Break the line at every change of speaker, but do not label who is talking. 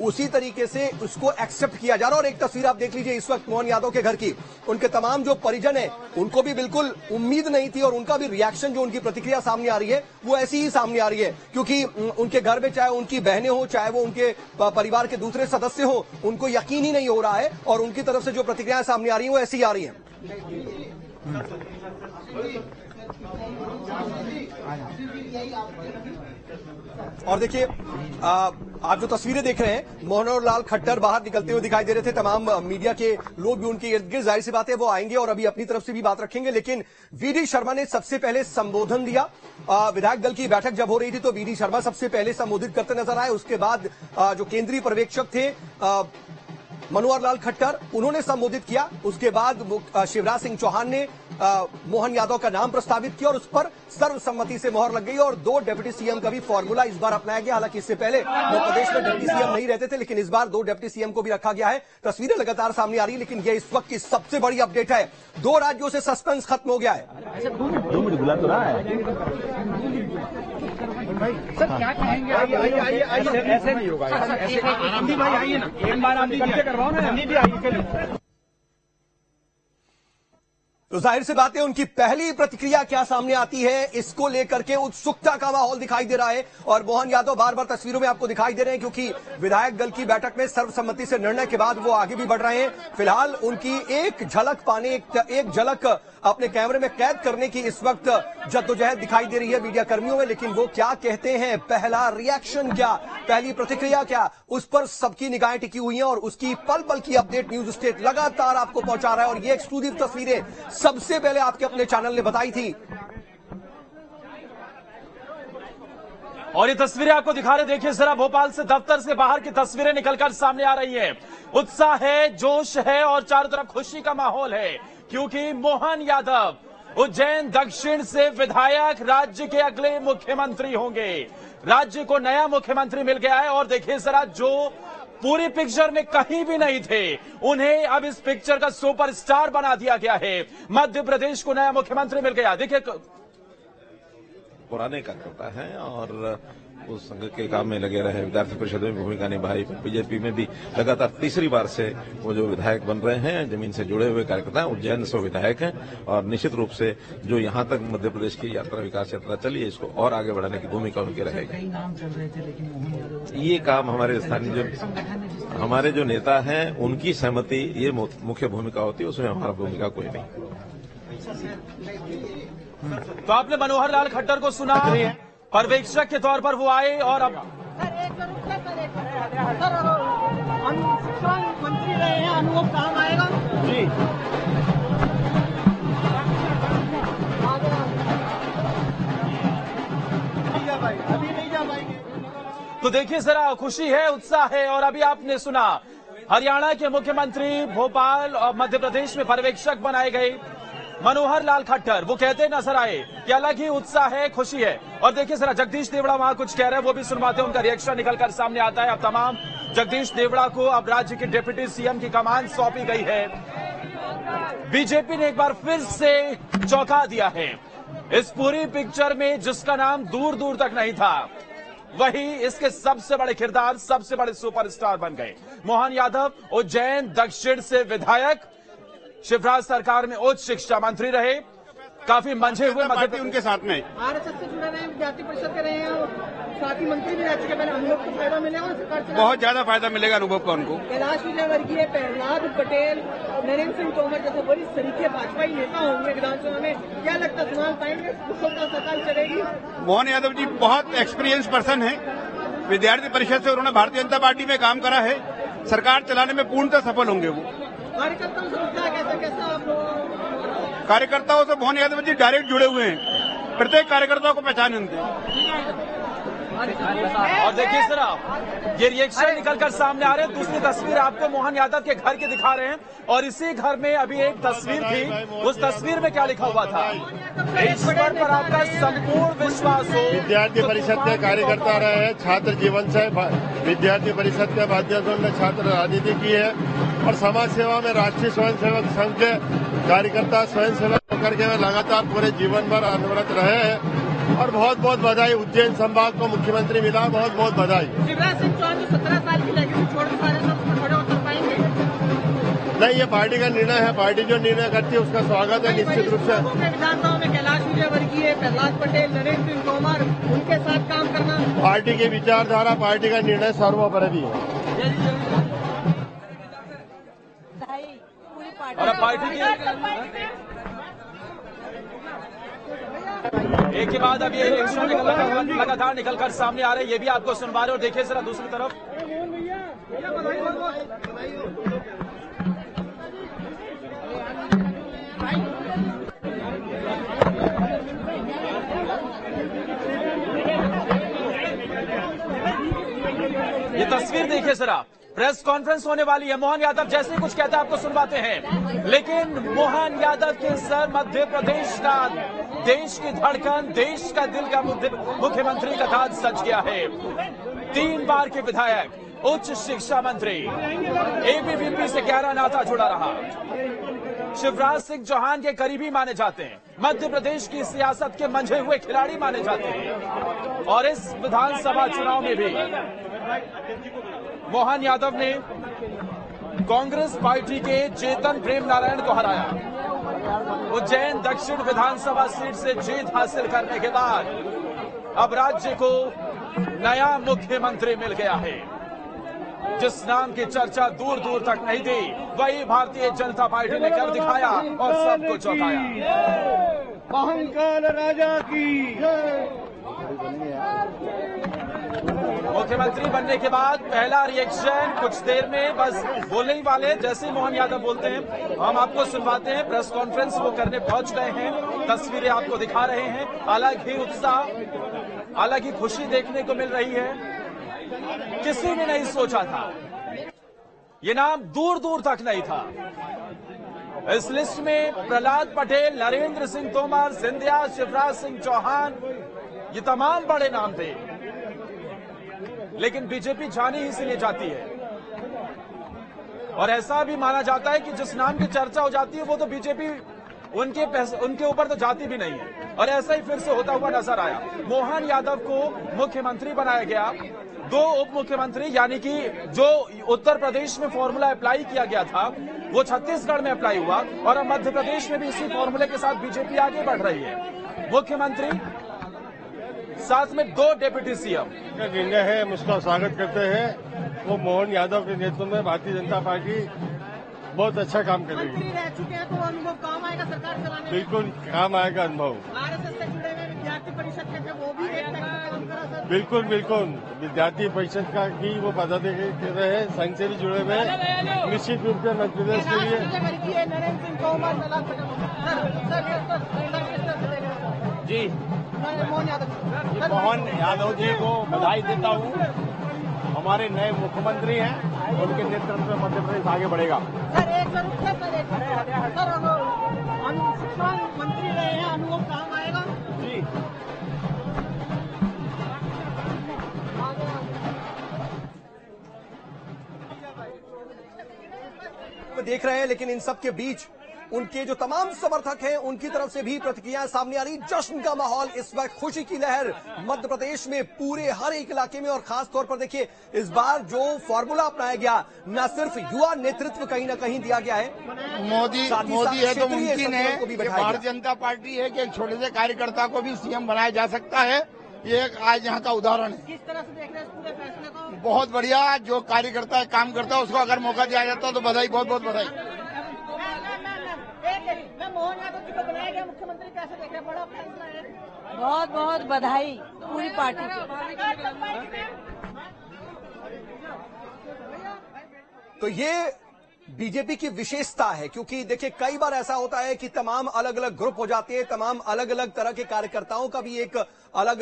उसी तरीके से उसको एक्सेप्ट किया जा रहा है। और एक तस्वीर आप देख लीजिए इस वक्त मोहन यादव के घर की, उनके तमाम जो परिजन है उनको भी बिल्कुल उम्मीद नहीं थी और उनका भी रिएक्शन, जो उनकी प्रतिक्रिया सामने आ रही है वो ऐसी ही सामने आ रही है, क्योंकि उनके घर में चाहे उनकी बहनें हो, चाहे वो उनके परिवार के दूसरे सदस्य हो, उनको यकीन ही नहीं हो रहा है और उनकी तरफ से जो प्रतिक्रियाएं सामने आ रही है वो ऐसी ही आ रही है। और देखिए आप जो तस्वीरें देख रहे हैं, मनोहर लाल खट्टर बाहर निकलते हुए दिखाई दे रहे थे। तमाम मीडिया के लोग भी उनके इर्द गिर्द, जाहिर सी बात है वो आएंगे और अभी अपनी तरफ से भी बात रखेंगे, लेकिन वीडी शर्मा ने सबसे पहले संबोधन दिया। विधायक दल की बैठक जब हो रही थी तो वीडी शर्मा सबसे पहले संबोधित करते नजर आए। उसके बाद जो केंद्रीय पर्यवेक्षक थे मनोहर लाल खट्टर, उन्होंने संबोधित किया। उसके बाद शिवराज सिंह चौहान ने मोहन यादव का नाम प्रस्तावित किया और उस पर सर्वसम्मति से मोहर लग गई और 2 डिप्टी सीएम का भी फॉर्मूला इस बार अपनाया गया। हालांकि इससे पहले मध्य प्रदेश में डिप्टी सीएम नहीं रहते थे, लेकिन इस बार 2 डिप्टी सीएम को भी रखा गया है। तस्वीरें लगातार सामने आ रही है, लेकिन यह इस वक्त की सबसे बड़ी अपडेट है। 2 राज्यों से सस्पेंस खत्म हो गया है।
सर क्या कहेंगे? आइए ऐसे नहीं होगा, ऐसे आनंदी भाई आइए ना, एक बार आनंदी करके करवाओ ना, आनंदी भी आइए।
तो जाहिर सी बात है उनकी पहली प्रतिक्रिया क्या सामने आती है, इसको लेकर के उत्सुकता का माहौल दिखाई दे रहा है। और मोहन यादव बार बार तस्वीरों में आपको दिखाई दे रहे हैं, क्योंकि विधायक दल की बैठक में सर्वसम्मति से निर्णय के बाद वो आगे भी बढ़ रहे हैं। फिलहाल उनकी एक झलक पाने, एक झलक अपने कैमरे में कैद करने की इस वक्त जद्दोजहद दिखाई दे रही है मीडिया कर्मियों में। लेकिन वो क्या कहते हैं, पहला रिएक्शन क्या, पहली प्रतिक्रिया क्या, उस पर सबकी निगाहें टिकी हुई हैं और उसकी पल पल की अपडेट न्यूज स्टेट लगातार आपको पहुंचा रहा है। और ये एक्सक्लूसिव तस्वीरें सबसे पहले आपके अपने चैनल ने बताई थी।
और ये तस्वीरें आपको दिखा रहे, देखिए जरा भोपाल से दफ्तर से बाहर की तस्वीरें निकलकर सामने आ रही हैं। उत्साह है, जोश है और चारों तरफ खुशी का माहौल है, क्योंकि मोहन यादव उज्जैन दक्षिण से विधायक राज्य के अगले मुख्यमंत्री होंगे। राज्य को नया मुख्यमंत्री मिल गया है और देखिए जरा, जो पूरी पिक्चर में कहीं भी नहीं थे, उन्हें अब इस पिक्चर का सुपरस्टार बना दिया गया है। मध्य प्रदेश को नया मुख्यमंत्री मिल गया। देखिए
पुराने कार्यकर्ता हैं और उस संघ के काम में लगे रहे, विधायक परिषद में भूमिका निभाई, बीजेपी में भी लगातार तीसरी बार से वो जो विधायक बन रहे हैं, जमीन से जुड़े हुए कार्यकर्ता हैं, उज्जैन से विधायक हैं और निश्चित रूप से जो यहाँ तक मध्य प्रदेश की यात्रा, विकास यात्रा चली है, इसको और आगे बढ़ाने की भूमिका उनकी रहेगी। ये काम हमारे जो नेता हैं उनकी सहमति, ये मुख्य भूमिका होती है, उसमें हमारा भूमिका कोई नहीं।
तो आपने मनोहर लाल खट्टर को सुना, पर्यवेक्षक के तौर पर वो आए और अब
शिक्षा मंत्री रहे हैं, अनुभव काम आएगा जी। अभी नहीं जा पाएंगे।
तो देखिए जरा, खुशी है, उत्साह है। और अभी आपने सुना, हरियाणा के मुख्यमंत्री भोपाल और मध्य प्रदेश में पर्यवेक्षक बनाए गए मनोहर लाल खट्टर, वो कहते नजर आए कि अलग ही उत्साह है, खुशी है। और देखिए जरा, जगदीश देवड़ा वहां कुछ कह रहे हैं, वो भी सुनवाते हैं, उनका रिएक्शन निकलकर सामने आता है। अब तमाम जगदीश देवड़ा को अब राज्य के डिप्टी सीएम की कमान सौंपी गई है। बीजेपी ने एक बार फिर से चौंका दिया है। इस पूरी पिक्चर में जिसका नाम दूर दूर तक नहीं था, वही इसके सबसे बड़े किरदार, सबसे बड़े सुपरस्टार बन गए। मोहन यादव उज्जैन दक्षिण से विधायक, शिवराज सरकार में उच्च शिक्षा मंत्री रहे, काफी मंझे हुए मध्य
उनके साथ में
आरएसएस से जुड़े रहे, विद्यार्थी परिषद के रहे हैं और साथ ही मंत्री भी रह चुके हैं। अनुभव को फायदा मिलेगा सरकार से,
बहुत ज्यादा फायदा मिलेगा अनुभव का उनको।
कैलाश विजयवर्गीय, प्रहलाद पटेल और नरेंद्र सिंह तोमर जैसे बड़ी सरीखे भाजपाई नेता होंगे विधानसभा में, क्या लगता है संभाल पाएंगे, कुशलता सरकार चलेगी?
मोहन यादव जी बहुत एक्सपीरियंस पर्सन है, विद्यार्थी परिषद से उन्होंने भारतीय जनता पार्टी में काम करा है, सरकार चलाने में पूर्णतः सफल होंगे वो।
कार्यकर्ताओं से उठता है कैसा आप लोग?
कार्यकर्ताओं से मोहन यादव जी डायरेक्ट जुड़े हुए हैं, प्रत्येक कार्यकर्ता को पहचान उनके।
और देखिए जरा, ये रिएक्शन निकलकर सामने आ रहे हैं। दूसरी तस्वीर आपको मोहन यादव के घर के दिखा रहे हैं और इसी घर में अभी एक तस्वीर थी, उस तस्वीर में क्या लिखा हुआ था, ईश्वर पर आपका संपूर्ण विश्वास हो।
विद्यार्थी परिषद के कार्यकर्ता रहे हैं, छात्र जीवन से विद्यार्थी परिषद के माध्यम से छात्र राजनीति की है और समाज सेवा में राष्ट्रीय स्वयंसेवक संघ के कार्यकर्ता स्वयंसेवक होकर के लगातार पूरे जीवन भर अनवरत रहे हैं। और बहुत बहुत बधाई, उज्जैन संभाग को मुख्यमंत्री मिला, बहुत बहुत बधाई।
शिवराज सिंह चौहान जो 17 साल की
नहीं, ये पार्टी का निर्णय है। पार्टी जो निर्णय करती है उसका स्वागत है निश्चित रूप से।
विधानसभा में कैलाश विजयवर्गीय, प्रहलाद पटेल, नरेंद्र सिंह तोमर, उनके साथ काम करना
पार्टी की विचारधारा, पार्टी का निर्णय सर्वोपरि है।
और अब पार्टी की एक के बाद अब ये इलेक्शन लगातार निकलकर सामने आ रहे हैं, ये भी आपको सुनवा रहे हो। देखिए जरा दूसरी तरफ ये तस्वीर देखिए जरा, प्रेस कॉन्फ्रेंस होने वाली है। मोहन यादव जैसे कुछ कहते हैं आपको सुनवाते हैं, लेकिन मोहन यादव के सर मध्य प्रदेश का देश की धड़कन, देश का दिल का मुख्यमंत्री का ताज सज गया है। 3 बार के विधायक, उच्च शिक्षा मंत्री, एबीवीपी से गहरा नाता जुड़ा रहा, शिवराज सिंह चौहान के करीबी माने जाते हैं, मध्य प्रदेश की सियासत के मंझे हुए खिलाड़ी माने जाते हैं। और इस विधानसभा चुनाव में भी मोहन यादव ने कांग्रेस पार्टी के चेतन प्रेम नारायण को हराया। उज्जैन दक्षिण विधानसभा सीट से जीत हासिल करने के बाद अब राज्य को नया मुख्यमंत्री मिल गया है। जिस नाम की चर्चा दूर दूर तक नहीं थी, वही भारतीय जनता पार्टी ने कर दिखाया और सबको चौंकाया।
महाकाल राजा की
मुख्यमंत्री बनने के बाद पहला रिएक्शन कुछ देर में बस बोलने ही वाले। जैसे ही मोहन यादव बोलते हैं हम आपको सुनवाते हैं। प्रेस कॉन्फ्रेंस वो करने पहुंच गए हैं, तस्वीरें आपको दिखा रहे हैं। अलग ही उत्साह, अलग ही खुशी देखने को मिल रही है। किसी ने नहीं सोचा था, ये नाम दूर दूर तक नहीं था। इस लिस्ट में प्रहलाद पटेल, नरेंद्र सिंह तोमर, सिंधिया, शिवराज सिंह चौहान, ये तमाम बड़े नाम थे, लेकिन बीजेपी जानी ही इसलिए जाती है। और ऐसा भी माना जाता है कि जिस नाम की चर्चा हो जाती है वो तो बीजेपी उनके ऊपर तो जाती भी नहीं है। और ऐसा ही फिर से होता हुआ नजर आया। मोहन यादव को मुख्यमंत्री बनाया गया। 2 उप मुख्यमंत्री, यानी कि जो उत्तर प्रदेश में फॉर्मूला अप्लाई किया गया था वो छत्तीसगढ़ में अप्लाई हुआ, और अब मध्य प्रदेश में भी इसी फॉर्मूले के साथ बीजेपी आगे बढ़ रही है। मुख्यमंत्री, साथ में 2 डिप्टी सीएम।
निर्णय है, हम उसका स्वागत करते हैं। वो मोहन यादव के नेतृत्व में भारतीय जनता पार्टी बहुत अच्छा काम करेगी।
मंत्री रह चुके हैं तो अनुभव काम आएगा सरकार चलाने में।
बिल्कुल काम आएगा अनुभव।
आरएसएस से जुड़े हुए विद्यार्थी परिषद के थे, वो भी एक काम करा सर।
बिल्कुल बिल्कुल, विद्यार्थी परिषद का की वो पदाधिकारी रहे, संघ से भी जुड़े हुए हैं। निश्चित रूप से मध्य प्रदेश के लिए
नरेंद्र सिंह तोमर,
जी
मोहन
यादव जी को बधाई देता हूँ। हमारे नए मुख्यमंत्री हैं, उनके नेतृत्व में मध्य प्रदेश आगे बढ़ेगा।
सर एक सर शिक्षा मंत्री रहे हैं, अनुभव काम आएगा
जी।
देख रहे हैं, लेकिन इन सब के बीच उनके जो तमाम समर्थक हैं उनकी तरफ से भी प्रतिक्रियाएं सामने आ रही। जश्न का माहौल इस वक्त, खुशी की लहर मध्य प्रदेश में पूरे हर एक इलाके में। और खास तौर पर देखिए, इस बार जो फॉर्मूला अपनाया गया, न सिर्फ युवा नेतृत्व कहीं ना कहीं दिया गया है,
मोदी है तो मुमकिन है
को भी
कि
बैठाया
भारतीय जनता पार्टी है कि एक छोटे से कार्यकर्ता को भी सीएम बनाया जा सकता है। ये एक आज यहाँ का उदाहरण है।
किस तरह से देख रहे हैं पूरे फैसले को?
बहुत बढ़िया, जो कार्यकर्ता काम करता है उसको अगर मौका दिया जाता तो बधाई, बहुत बहुत बधाई।
मैं मोहन यादव जी को बनाया गया मुख्यमंत्री, कैसे देख रहे हैं? बड़ा फैसला है।
बहुत बहुत बधाई पूरी पार्टी को।
तो ये बीजेपी की विशेषता है, क्योंकि देखिए कई बार ऐसा होता है कि तमाम अलग अलग ग्रुप हो जाते हैं, तमाम अलग अलग तरह के कार्यकर्ताओं का भी एक अलग अलग